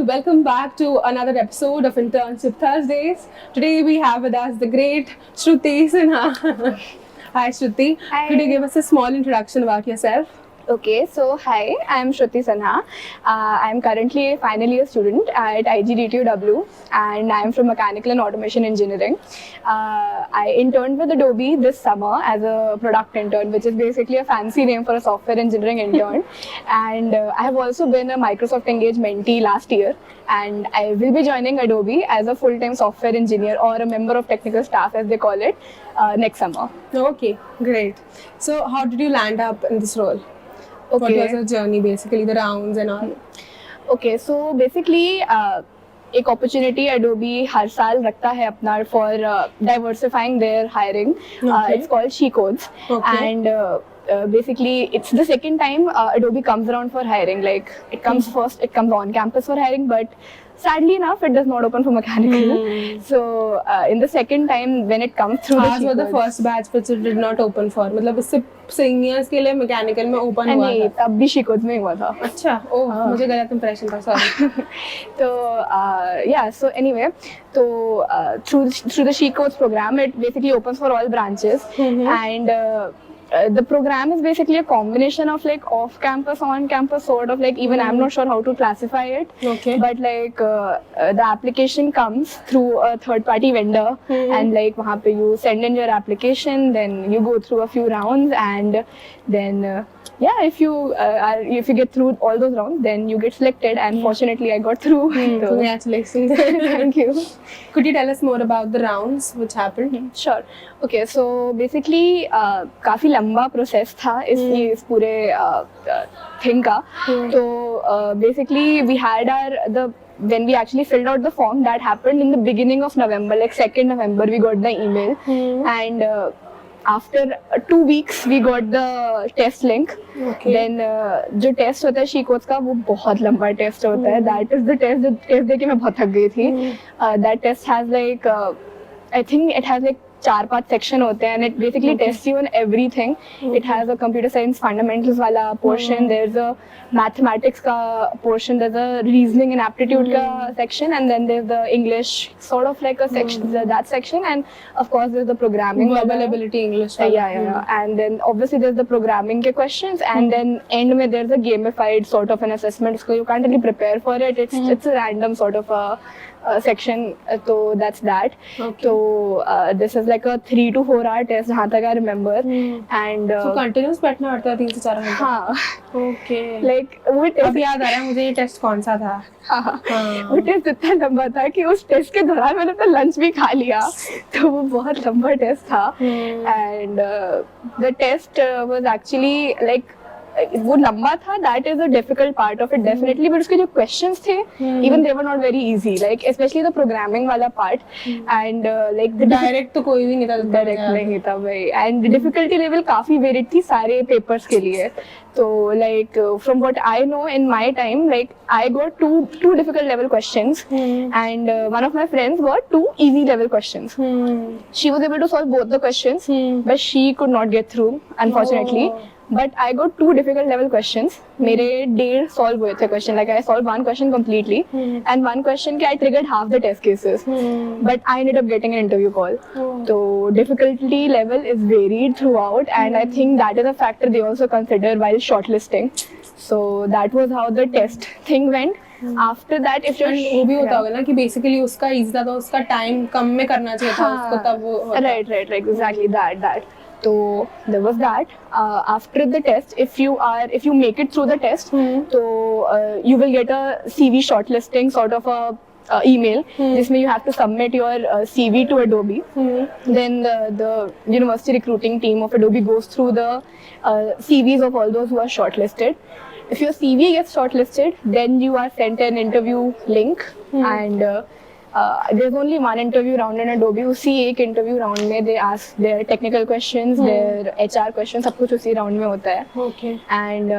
everyone, welcome back to another episode of Internship Thursdays. Today we have with us the great Shruti Sinha. Hi Shruti, Hi. could you give us a small introduction about yourself? Okay, so hi, I'm Shruti Sinha. I'm currently a final year student at IGDTUW and I'm from Mechanical and Automation Engineering. I interned with Adobe this summer as a product intern, which is basically a fancy name for a software engineering intern. And I have also been a Microsoft Engage mentee last year, and I will be joining Adobe as a full-time software engineer or a member of technical staff, as they call it, next summer. Okay, great. So how did you land up in this role? What was your journey, basically, the rounds and all? Okay, so basically, एक opportunity Adobe हर साल रखता है अपना for diversifying their hiring. Okay. It's called She Codes, Okay. and basically it's the second time Adobe comes around for hiring. Like it comes first, it comes on campus for hiring, but sadly enough, it does not open for mechanical. So in the second time when it comes through Ours the was the first batch which it did not open for. मतलब इससे seniors के लिए mechanical में open हुआ नहीं, था. तब भी She Codes में हुआ था. अच्छा, ओह मुझे गलत impression था, sorry. So yeah, so anyway, so through the She Codes program, it basically opens for all branches, and the program is basically a combination of like off-campus, on-campus, sort of like, even I'm not sure how to classify it. Okay. But like the application comes through a third-party vendor, and like वहाँ पे you send in your application, then you go through a few rounds, and then yeah, if you get through all those rounds, then you get selected, and fortunately I got through. So, Congratulations. thank you. Could you tell us more about the rounds which happened? Sure. Okay, so basically काफी लंबा process था इस पूरे thing का. तो basically we had when we actually filled out the form, that happened in the beginning of November, like 2nd November we got the email, and after 2 weeks we got the test link. Okay. Then जो test होता है She Codes का, वो बहुत लंबा test होता है. That is the test, जो टेस्ट देके मैं बहुत थक गई थी. That test has like I think it has like 4-5 section होते हैं, and it basically tests you on everything. It has a computer science fundamentals वाला portion, there's a mathematics का portion, there's a reasoning and aptitude का section, and then there's the English sort of like a section, that section, and of course there's the programming Verbal वाला. ability English. Yeah. And then obviously there's the programming के questions, and then end में there's a gamified sort of an assessment. So you can't really prepare for it. It's a random sort of a section. So that's that. Okay. So this is like a 3 to 4 hour test, जहाँ तक I remember. And So continuous बैठना पड़ता है 3 से 4 घंटे. हाँ. Okay. Like वो test. अब याद आ रहा है मुझे ये टेस्ट कौन सा था. हाँ. वो टेस्ट इतना लंबा था कि उस टेस्ट के दौरान मैंने अपना लंच भी खा लिया. तो वो बहुत लंबा टेस्ट था. And the test was actually like वो लंबा था. That is a difficult part of it definitely, but उसके जो questions थे, even they were not very easy, like especially the programming वाला part, and like the direct तो कोई भी नहीं था. डायरेक्ट नहीं था भाई, and the difficulty level काफी varied थी सारे papers के लिए. तो like from what I know in my time, like I got two difficult level questions, and one of my friends got 2 easy level questions. She was able to solve both the questions, but she could not get through, unfortunately. But I got 2 difficult level questions. मेरे 1.5 solve हुए थे question. Like I solved 1 question completely, and 1 question के I triggered half the test cases. But I ended up getting an interview call. So difficulty level is varied throughout, and I think that is a factor they also consider while shortlisting. So that was how the test thing went. After that, if you're वो भी होता होगा ना कि basically उसका easy था तो उसका टाइम कम में करना चाहिए था उसको, तब वो होता. right, exactly that. So there was that. After the test, if you make it through the test, so you will get a CV shortlisting sort of a email. जिसमें you have to submit your CV to Adobe. Then the university recruiting team of Adobe goes through the CVs of all those who are shortlisted. If your CV gets shortlisted, then you are sent an interview link, and there's only one interview round in Adobe. उसी एक interview round में they ask their technical questions, their HR questions, सब कुछ उसी round में होता है. Okay. And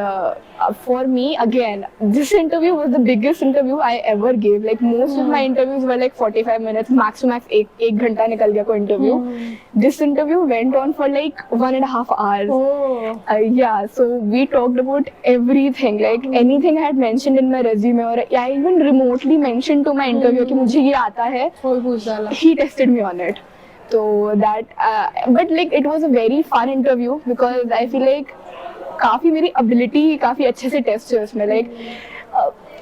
for me, again, this interview was the biggest interview I ever gave. Like most of my interviews were like 45 minutes, max to max एक घंटा निकल गया कोई interview. This interview went on for like 1.5 hours. Oh. Yeah, so we talked about everything, like anything I had mentioned in my resume, or I even remotely mentioned to my interviewer कि मुझे ये आता है. कोई पूछ डाला. He tested me on it. So that, but like it was a very fun interview because I feel like काफी मेरी ability काफी अच्छे से test है उसमें, like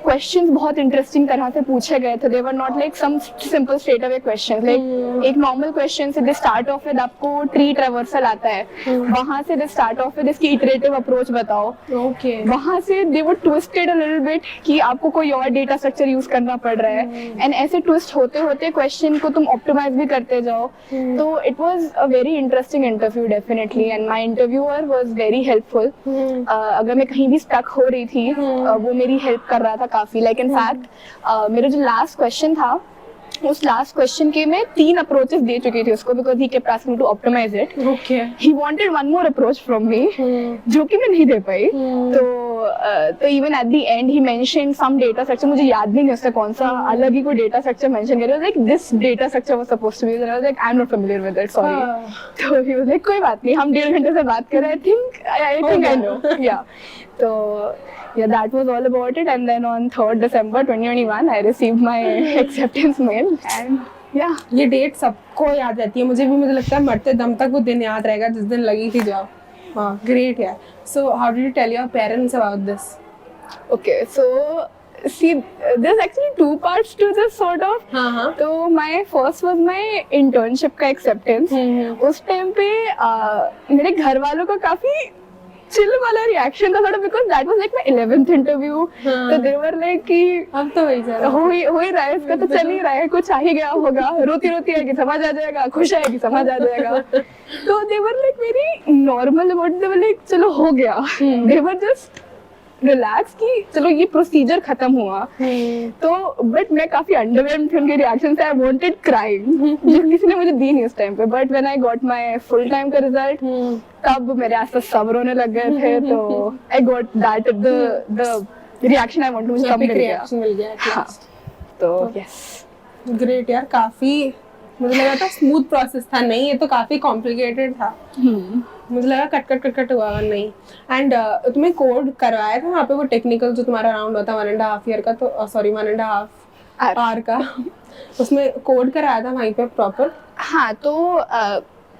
questions बहुत interesting तरह से पूछे गए थे. They were not like some simple straight away questions. Like एक normal question से they start off with आपको tree traversal आता है, वहाँ से they start off with इसकी iterative approach बताओ. Okay. वहाँ से they were twisted a little bit कि आपको कोई और data structure use करना पड़ रहा है, and ऐसे twist होते होते question को तुम optimize भी करते जाओ. तो it was a very interesting interview definitely, and my interviewer was very helpful. अगर मैं कहीं भी stuck हो रही थी, वो मेरी help कर रहा था काफी. Like in fact, मेरा जो last question था, उस लास्ट क्वेश्चन के मैं 3 अप्रोचेस दे चुकी थी उसको, because he kept asking to optimize it. Okay. He wanted one more approach from me, जो कि मैं नहीं दे पाई. तो even at the end he mentioned some data structure, मुझे याद भी नहीं उसका कौन सा, अलग ही कोई डेटा स्ट्रक्चर मेंशन कर, like this data structure was supposed to be, I was like I am not familiar with it, sorry. तो ही वाज लाइक कोई बात नहीं, हम 1.5 घंटे से बात कर रहे हैं, आई थिंक आई नो. या तो yeah, that was all about it. And then on 3rd December 2021 I received my acceptance mail, and yeah, ये डेट सबको याद रहती है, मुझे लगता है मरते दम तक वो दिन याद रहेगा जिस दिन लगी थी जॉब. हाँ, ग्रेट यार. So how did you tell your parents about this? okay, so see, there's actually 2 parts to this sort of. हाँ. तो my first was my internship का acceptance. उस टाइम पे मेरे घर वालों का काफी चिल वाला रिएक्शन था थोड़ा, because that was like my 11th interview. तो दे वर लाइक कि अब तो वही चल हो ही रहा है, इसका तो चल ही रहा है, कुछ आ ही गया होगा, रोती रोती है कि समझ आ जाएगा, खुश है कि समझ आ जाएगा. तो they were like very normal about, they were like चलो हो गया. दे वर जस्ट रिलैक्स कि चलो ये प्रोसीजर खत्म हुआ. तो बट मैं काफी अंडरवेल्म्ड थी उनके रिएक्शन से. आई वांटेड क्राइंग, जो किसी ने मुझे दी नहीं उस टाइम पे. But when I got my full time का रिजल्ट, तब मेरे आसपास सब रोने लग गए थे. तो I got that the reaction I wanted, मुझे तब मिल गया. हाँ, तो यस. ग्रेट यार. काफी मुझे लगा था स्मूथ प्रोसेस था, नहीं ये तो काफी कॉम्प्लिकेटेड था. मुझे लगा कट हुआ नहीं. एंड तुम्हें कोड करवाया था वहाँ पे, वो टेक्निकल जो तुम्हारा राउंड होता 1.5 ईयर का, तो सॉरी 1.5 आवर का, उसमें कोड कराया था वहीं पे प्रॉपर. हाँ, तो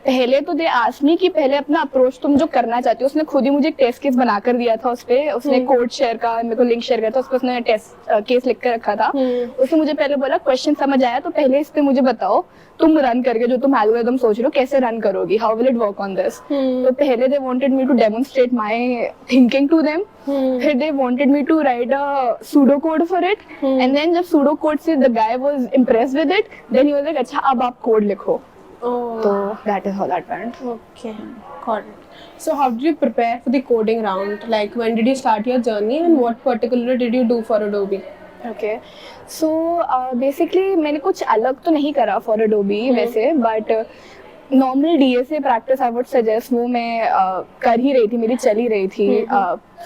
पहले तो दे आस्क्ड मी कि पहले अपना अप्रोच तुम जो करना चाहती हो. उसने खुद ही मुझे एक टेस्ट केस बना कर दिया था. उसपे उसने कोड शेयर का मेरे को लिंक शेयर किया था, उसपे उसने टेस्ट केस लिख कर रखा था. उसने मुझे पहले बोला क्वेश्चन समझ आया तो पहले इस पे मुझे बताओ तुम रन करके जो तुम एल्गोरिथम सोच रहे हो कैसे रन करोगी, how will it work on this. तो पहले they wanted me to demonstrate my thinking to them. फिर they wanted me to write a pseudo code for it. And then जब सूडो कोड से the guy was impressed with it, then he was like अच्छा अब आप code लिखो. So that is how that went. Okay, got it. So how did you prepare for the coding round? Like when did you start your journey and what particularly did you do for Adobe? Okay, so basically मैंने कुछ अलग तो नहीं करा for Adobe वैसे, but normal DSA practice I would suggest वो मैं कर ही रही थी, मेरी चल ही रही थी.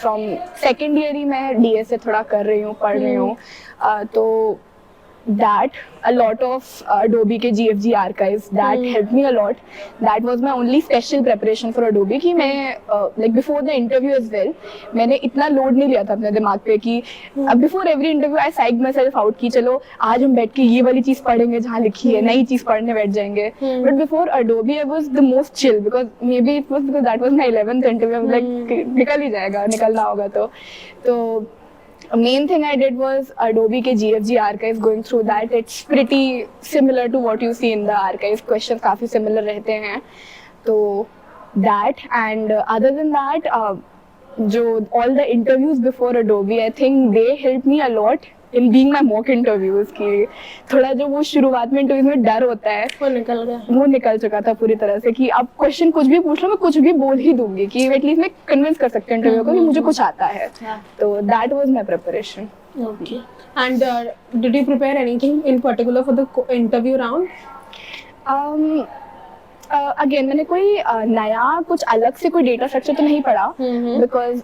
फ्रॉम सेकेंड ईयर ही मैं DSA थोड़ा कर रही हूँ, पढ़ रही हूँ. तो that a lot of Adobe के GFG archives that helped me a lot. That was my only special preparation for Adobe कि मैं like before the interview as well मैंने इतना लोड नहीं लिया था अपने दिमाग पे कि before every interview I psyched myself out कि चलो आज हम बैठ के ये वाली चीज पढ़ेंगे जहाँ लिखी है, नई चीज पढ़ने बैठ जाएंगे. But before Adobe I was the most chill because maybe it was because that was my 11th interview. I was like निकल ही जाएगा, निकलना होगा. तो main thing I did was Adobe के GFG archives, going through that. It's pretty similar to what you see in the archives. Questions काफी similar रहते हैं. तो that and other than that, जो all the interviews before Adobe, I think they helped me a lot in being my mock interviews की थोड़ा जो वो शुरुआत में इंटरव्यूज में डर होता है वो निकल गया। वो निकल चुका था पूरी तरह से कि अब क्वेश्चन कुछ भी पूछ लो मैं कुछ भी बोल ही दूंगी कि एटलीस्ट मैं कन्विंस कर सकती हूँ इंटरव्यू को कि मुझे कुछ आता है। तो that was my preparation. Okay. And did you prepare anything in particular for the interview round? Again मैंने कोई नया कुछ अलग से कोई डेटा स्ट्रक्चर तो नहीं पढ़ा because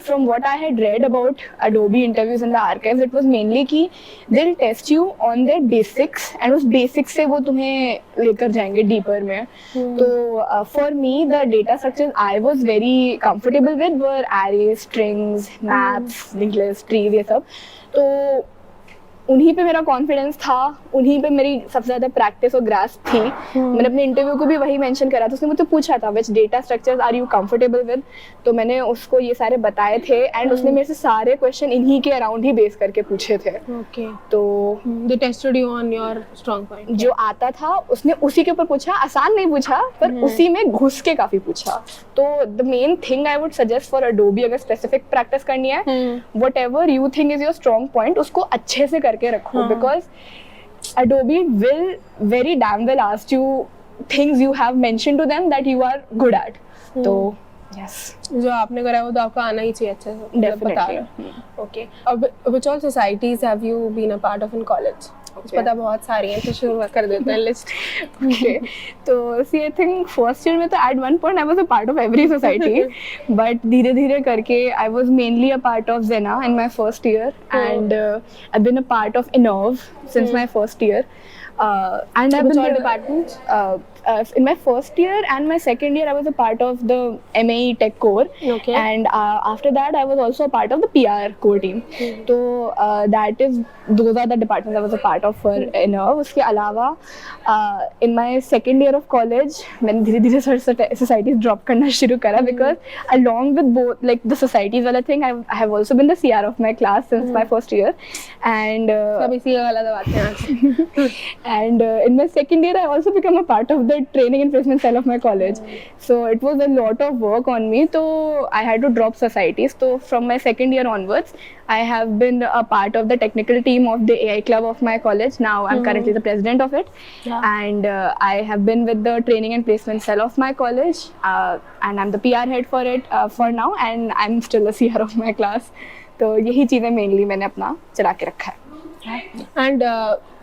from what I had read about Adobe interviews in the archives, it was mainly कि they'll test you on their basics and उस basics से वो तुम्हें लेकर जाएंगे deeper में। तो for me the data structures I was very comfortable with were arrays, strings, maps, linked lists, trees ये सब। तो उन्हीं पे मेरा कॉन्फिडेंस था, उन्हीं पे मेरी सबसे ज़्यादा प्रैक्टिस और ग्रास्प थी। मैंने अपने इंटरव्यू को भी वही मेंशन करा था, उसने मुझसे पूछा था which data structures are you comfortable with, तो मैंने उसको ये सारे बताए थे एंड उसने मेरे से सारे क्वेश्चन इन्हीं के अराउंड ही बेस करके पूछे थे। Okay. तो They tested you on your strong point. जो आता था उसने उसी के ऊपर पूछा, आसान नहीं पूछा पर उसी में घुस के काफ़ी पूछा। तो the main thing I would suggest for Adobe अगर स्पेसिफिक प्रैक्टिस करनी है, what ever you think is your strong point उसको अच्छे से करके रखो because Adobe will very damn well ask you things you have mentioned to them that you are good at. तो yes, जो आपने करा है वो तो आपको आना ही चाहिए अच्छे से। Definitely. Okay. अब which all societies have you been a part of in college? पता बहुत सारी हैं तो शुरू कर देते हैं लिस्ट। Okay. तो see I think first year में तो at one point I was a part of every society, but धीरे धीरे करके I was mainly a part of Zena in my first year and I've been a part of Inov since my first year. And I've Which been all the- departments? In my first year and my second year I was a part of the MAE Tech core. Okay. And after that I was also a part of the PR core team. So that is those are the departments I was a part of for Inov. उसके अलावा in my second year of college मैंने धीरे धीरे societies drop करना शुरू करा because along with both like the societies वाला thing I have also been the CR of my class since my first year and सब इसी वाला दबाते हैं आज। and in my second year I also became a part of the training and placement cell of my college. So it was a lot of work on me, so I had to drop societies. So from my second year onwards I have been a part of the technical team of the AI club of my college. Now I'm currently the president of it. And I have been with the training and placement cell of my college and I'm the PR head for it for now and I'm still a CR of my class. तो यही चीज़ें mainly मैंने अपना चला के रखा है। And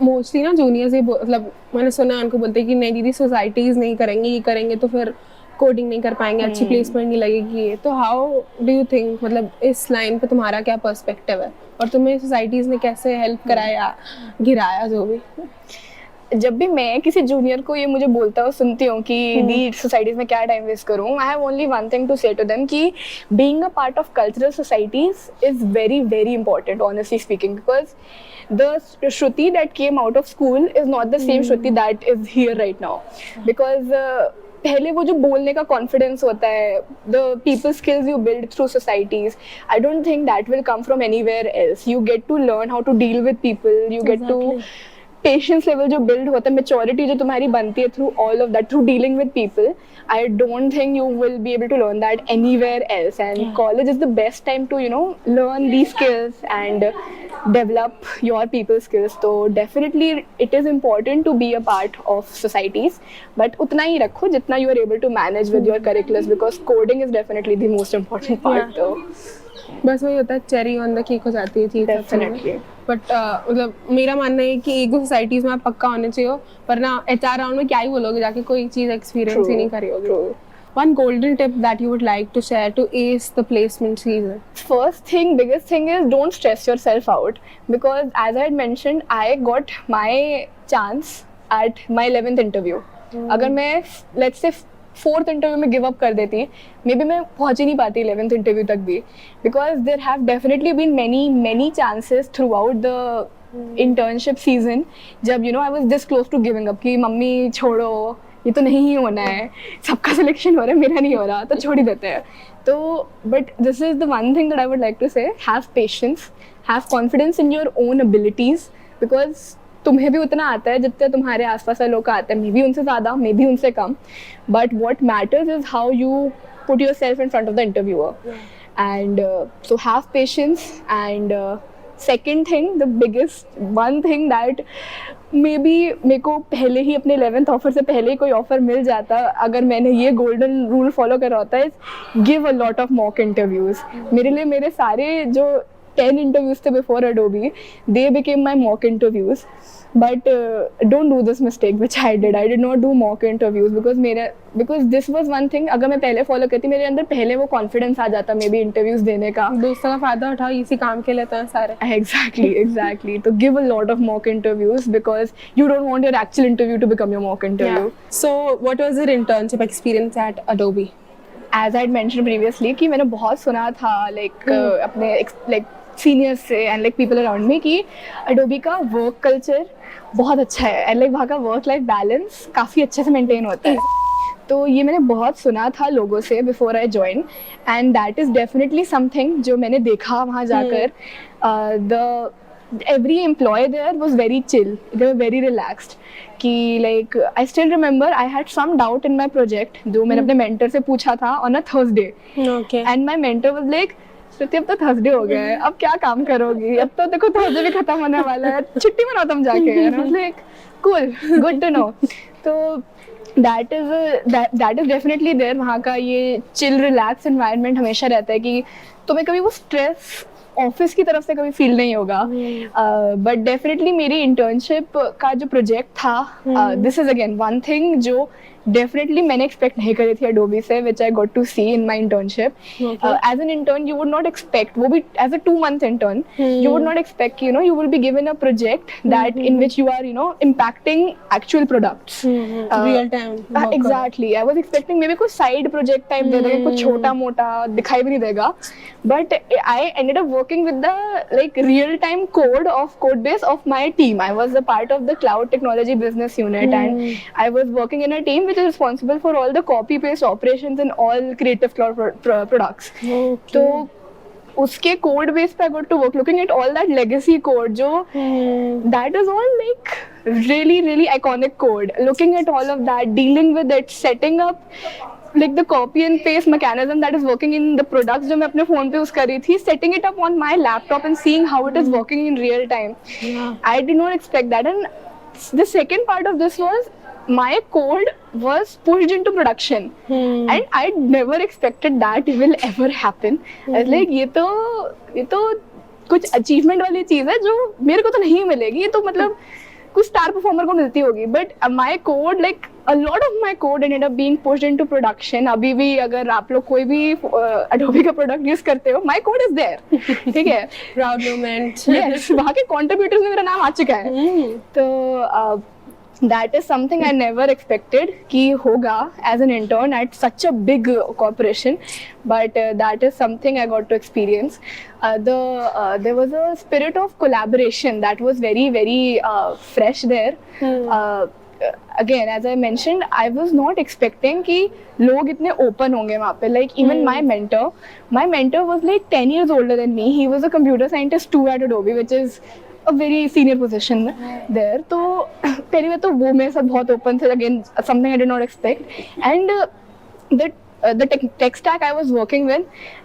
mostly ना जूनियर्स ही मतलब मैंने सुना है उनको बोलते हैं कि नहीं दीदी सोसाइटीज नहीं करेंगे, ये करेंगे तो फिर कोडिंग नहीं कर पाएंगे, अच्छी प्लेसमेंट नहीं लगेगी। ये तो हाउ डू यू थिंक मतलब इस लाइन पे तुम्हारा क्या पर्सपेक्टिव है और तुम्हें सोसाइटीज ने कैसे हेल्प कराया गिराया जो भी? जब भी मैं किसी जूनियर को ये मुझे बोलता हूँ सुनती हूँ कि दी सोसाइटीज में क्या टाइम वेस्ट करूँ, I have only one thing to say to them कि being a part of cultural societies is very very important honestly speaking because the Shruti that came out of school is not the same Shruti that is here right now because पहले वो जो बोलने का confidence होता है, the people skills you build through societies, I don't think that will come from anywhere else. You get to learn how to deal with people, you get to patience level जो build होता है, maturity जो तुम्हारी बनती है through all of that, through dealing with people, I don't think you will be able to learn that anywhere else and college is the best time to you know learn the skills and develop your people skills. तो definitely it is important to be a part of societies, but उतना ही रखो जितना you are able to manage with your curriculums because coding is definitely the most important part. तो बस वही होता है, cherry on the cake हो जाती है चीज़। Definitely. बट मतलब मेरा मानना है कि एक दो सोसाइटीज में आप पक्का होने चाहिए, वरना HR राउंड में क्या ही बोलोगे जाके, कोई चीज़ एक्सपीरियंस ही नहीं करी होगी। One golden tip that you would like to share to ace the placement season? First thing, biggest thing is don't stress yourself out because as I had mentioned, I got my chance at my 11th interview. अगर मैं let's say 4th interview में give up कर देती, maybe मैं पहुंच ही नहीं पाती 11th interview तक भी because there have definitely been many chances throughout the internship season जब you know I was this close to giving up कि मम्मी छोड़ो ये तो नहीं ही होना है, सबका सिलेक्शन हो रहा है मेरा नहीं हो रहा तो छोड़ ही देते हैं। तो but this is the one thing that I would like to say, have patience, have confidence in your own abilities because तुम्हें भी उतना आता है जितने तुम्हारे आसपास वाले लोग का आता है, मे बी उनसे ज़्यादा मे बी उनसे कम, but what matters is how you put yourself in front of the interviewer and so have patience and second thing, the biggest one thing that maybe मेरे को पहले ही अपने 11th offer से पहले ही कोई offer मिल जाता अगर मैंने ये गोल्डन रूल फॉलो करा होता है, give a lot of mock interviews. मेरे लिए मेरे सारे जो 10 interviews थे before Adobe, they became my mock interviews. But don't do this mistake which I did. I did not do mock interviews because this was one thing. अगर मैं पहले follow करती मेरे अंदर पहले वो confidence आ जाता मे भी interviews देने का. दोस्तों का फायदा उठाओ, इसी काम के लेते हैं सारे. Exactly. तो give a lot of mock interviews because you don't want your actual interview to become your mock interview. Yeah. So what was your internship experience at Adobe? As I had mentioned previously कि मैंने बहुत सुना था अपने seniors से and people around में कि Adobe का वर्क कल्चर बहुत अच्छा है एंड वहाँ का वर्क लाइफ बैलेंस काफ़ी अच्छे से मेंटेन होता है. तो ये मैंने बहुत सुना था लोगों से before I join and that is definitely something जो मैंने देखा वहाँ जाकर. The every employee there was very chill, they were very relaxed कि I still remember I had some doubt in my project जो मैंने अपने mentor से पूछा था on a Thursday. Okay. And my mentor was like, श्रुति अब तो Thursday हो गया है, अब क्या काम करोगी, अब तो देखो थर्सडे भी खत्म होने वाला है, छुट्टी मनाओ तुम जाके. And I was like, cool, good to know. तो that is definitely there. वहाँ का ये chill relax environment हमेशा रहता है कि तुम्हें कभी वो स्ट्रेस ऑफिस की तरफ से कभी फील नहीं होगा. बट डेफिनेटली मेरी इंटर्नशिप का जो प्रोजेक्ट था, this is again one thing जो डेफिनेटली मैंने एक्सपेक्ट नहीं करी थी अडोबी से, which I got to see in my internship. As an intern you would not expect, वो भी as a 2 month intern, you would not expect you will be given a project that in which you are impacting actual products real time. Exactly. I was expecting maybe कुछ side project type दे देंगे, कुछ छोटा मोटा दिखाई भी नहीं देगा. But I ended up working with the real-time code base of my team. I was a part of the cloud technology business unit, and I was working in a team which is responsible for all the copy-paste operations in all Creative Cloud products. Okay. So उसके code base पे I got to work, looking at all that legacy code, जो that is all really iconic code. Looking at all of that, dealing with it, setting up the copy and paste mechanism that is working in the products जो मैं अपने phone पे use कर रही थी, setting it up on my laptop and seeing how it is working in real time. Yeah. I did not expect that. And the second part of this was my code was pushed into production, and I never expected that will ever happen. I was like, ये तो कुछ achievement वाली चीज़ है जो मेरे को तो नहीं मिलेगी, ये तो मतलब कुछ स्टार परफॉर्मर को मिलती होगी. But my code a lot of my code ended up being pushed into production. अभी भी अगर आप लोग कोई भी Adobe का प्रोडक्ट यूज करते हो, my code is there. ठीक है. Proud moment. Yes, वहाँ के contributors में मेरा नाम आ चुका है. तो that is something I never expected कि होगा as an intern at such a big corporation, but that is something I got to experience. There was a spirit of collaboration that was very fresh there. Again, as I mentioned, I was not expecting कि लोग इतने open होंगे वहाँ पे. Even my mentor was 10 years older than me. He was a computer scientist too at Adobe, which is a very senior position there. तो पहली बार तो वो मेरे साथ बहुत open थे. Again, something I did not expect. And the tech stack I was working with,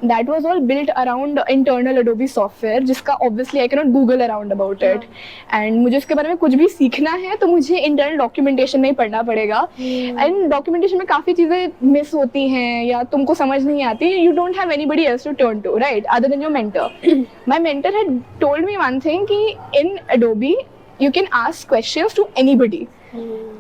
that was all built around internal Adobe software, जिसका obviously I cannot Google around about it. And मुझे उसके बारे में कुछ भी सीखना है तो मुझे internal documentation में ही पढ़ना पड़ेगा. And documentation में काफ़ी चीज़ें miss होती हैं या तुमको समझ नहीं आती. You don't have anybody else to turn to, right? Other than your mentor. My mentor had told me one thing कि in Adobe you can ask questions to anybody.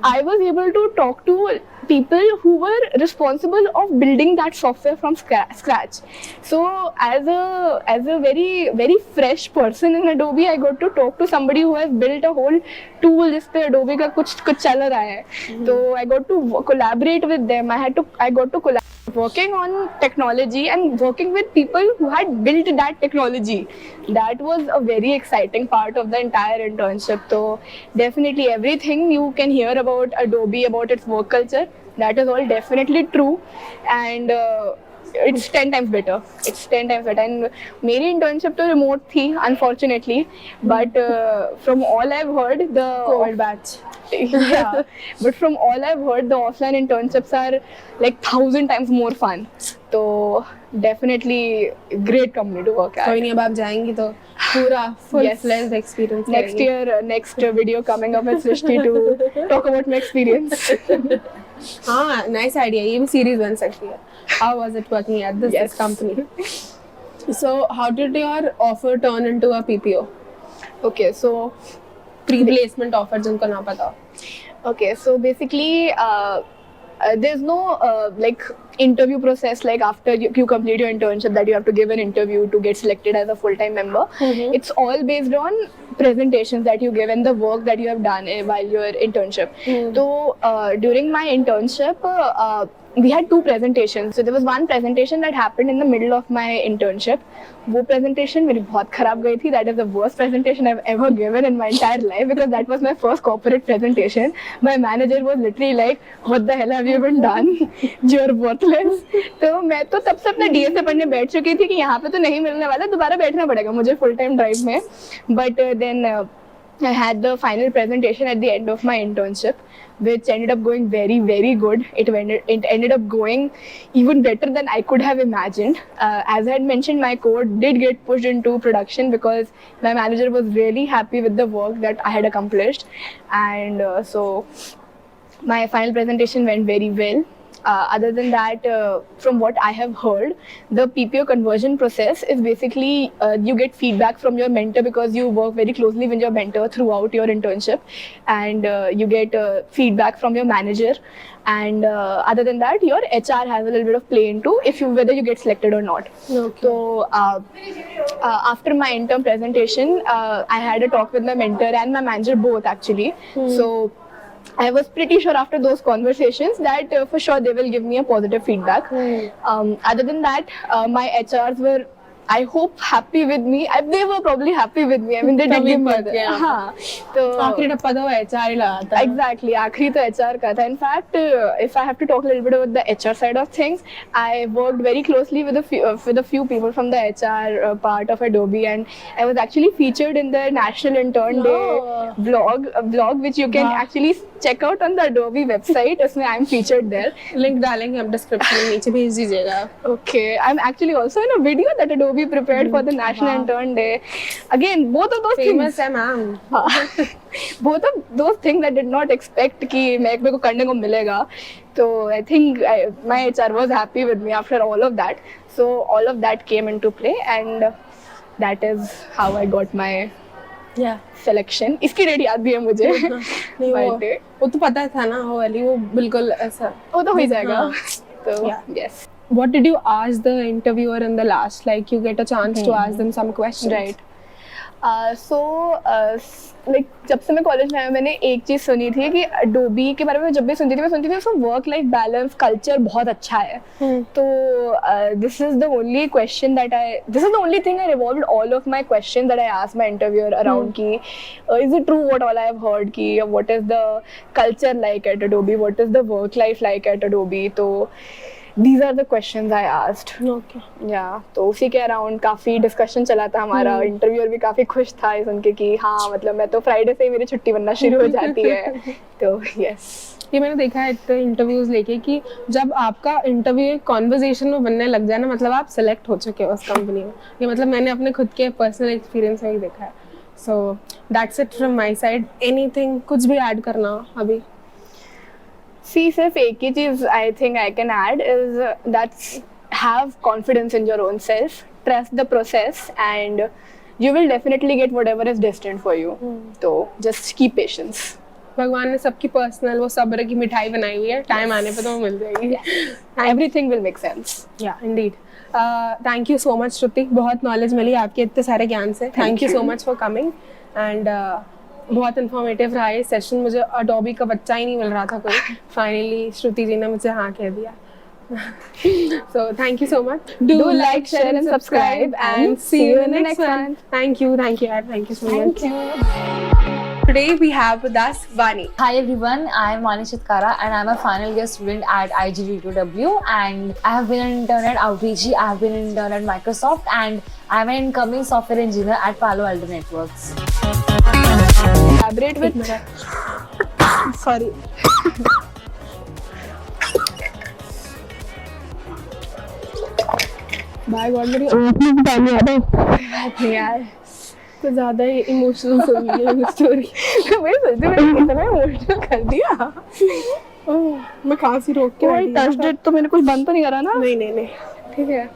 I was able to talk to people who were responsible of building that software from scratch. So as a very fresh person in Adobe, I got to talk to somebody who has built a whole tool जिस पे Adobe का कुछ चल रहा है. So I got to collaborate with them. I got to collaborate working on technology and working with people who had built that technology. That was a very exciting part of the entire internship. So definitely everything you can hear about Adobe, about its work culture, that is all definitely true. And it's 10 times better. And मेरी internship तो remote थी, unfortunately. But from all I've heard, the COVID batch. Yeah, but from all I've heard, the offline internships are 1,000 times more fun. So definitely great company to work at. कोई नहीं, अब आप जाएंगी तो पूरा full Yes. fledged experience Next लेंगी। year, next video coming up with Srishti to talk about my experience. हाँ, nice idea, ये भी series बन सकती है। How was it working at this Yes. company? So how did your offer turn into a PPO? Okay, so Pre-placement offer जिनको ना पता हो। okay, so basically, there's no like interview process like after you complete your internship that you have to give an interview to get selected as a full-time member. Mhm. It's all based on presentations that you give and the work that you have done while your internship. So during my internship, we had 2 presentations. So there was one presentation that happened in the middle of my internship. वो presentation मेरी बहुत खराब गई थी. That is the worst presentation I've ever given in my entire life because that was my first corporate presentation. My manager was literally like, "What the hell have you even done? You're worthless." तो मैं तो तब से अपने DSA पढ़ने बैठ चुकी थी कि यहाँ पे तो नहीं मिलने वाला, दोबारा बैठना पड़ेगा मुझे full time drive में. But then I had the final presentation at the end of my internship, which ended up going very, very good. It ended up going even better than I could have imagined. As I had mentioned, my code did get pushed into production because my manager was really happy with the work that I had accomplished. And so my final presentation went very well. Other than that, from what I have heard, the PPO conversion process is basically you get feedback from your mentor because you work very closely with your mentor throughout your internship, and you get feedback from your manager. And other than that, your HR has a little bit of play into whether you get selected or not. Okay. So after my intern presentation, I had a talk with my mentor and my manager both actually. So I was pretty sure after those conversations that for sure they will give me a positive feedback. Other than that, my HRs were, I hope, happy with me. They were probably happy with me. I mean, they did give me हाँ, तो आखिरी टप्पा तो HR ही लगाता है। Exactly, आखिरी तो HR का था. In fact, if I have to talk a little bit about the HR side of things, I worked very closely with a few people from the HR part of Adobe, and I was actually featured in the National Intern Day vlog, which you can actually check out on the Adobe website. उसमें I'm featured there. Link डालेंगे आप description में, नीचे भेज दीजिएगा। Okay, I'm actually also in a video that Adobe prepared for the National Intern Day. Again, both of those Famous things. है ma'am. Both of those things I did not expect कि मेरे को करने को मिलेगा. So I think my HR was happy with me after all of that. So all of that came into play, and that is how I got my selection. इसकी date याद भी है मुझे. नहीं, वो तो पता था ना, वो वाली वो बिल्कुल ऐसा वो तो हो ही जाएगा. तो yes. What did you ask the interviewer in the last? Like you get a chance to ask them some questions. Right. So like जब से मैं कॉलेज में आया मैंने एक चीज़ सुनी थी कि Adobe के बारे में जब भी सुनती थी उसका वर्क लाइफ बैलेंस कल्चर बहुत अच्छा है. तो this is the only thing I revolved all of my questions that I asked my interviewer around कि is it true what all I have heard कि what is the culture like at Adobe, what is the work life like at Adobe. तो These are the questions I asked. Okay. Yeah, तो उसी के around काफ़ी discussion चला था हमारा. Interviewer भी काफ़ी खुश था सुन के कि हाँ मतलब मैं तो फ्राइडे से ही मेरी छुट्टी बनना शुरू हो जाती है. तो यस, ये मैंने देखा है इतने इंटरव्यूज लेके कि जब आपका इंटरव्यू एक कॉन्वर्जेशन में बनने लग जाए ना, मतलब आप सेलेक्ट हो चुके हो उस कंपनी में. ये मतलब मैंने अपने खुद के पर्सनल एक्सपीरियंस में ही देखा है. So that's it from my side. Anything, कुछ भी ऐड करना अभी? See, सिर्फ एक ही चीज़ I think I can add is that's have confidence in your own self, trust the process, and you will definitely get whatever is destined for you. तो just keep patience. भगवान ने सबकी personal वो सब्र की मिठाई बनाई हुई है, टाइम आने पे तो वो मिल जाएगी. Everything will make sense. Yeah, indeed. Thank you so much, श्रुति. बहुत नॉलेज मिली आपके इतने सारे ज्ञान से. Thank you so much for coming. And बहुत इन्फॉर्मेटिव रहा ये सेशन. मुझे अडोबी का बच्चा ही नहीं मिल रहा था कोई. फाइनली श्रुति जी ने मुझे हाँ कह दिया. So thank you so much. Do like, share and subscribe, and see you in the next one. Thank you Ed. Thank you so much. Today we have with us Vani. Hi everyone, I am Vani Chitkara and I am a final year student at IGD2W, and I have been an intern at Outreach, I have been an intern at Microsoft, and I am an incoming software engineer at Palo Alto Networks. Collaborate with Sorry. By God मेरी आंखों में पानी आ रहा है यार तो ज्यादा ही emotional हो गई है स्टोरी। मैं सोचती हूँ मैंने कितना इमोशनल कर दिया। मैं खांसी रोक के टच डेट तो मैंने कुछ बंद तो नहीं करा ना? नहीं नहीं नहीं ठीक है।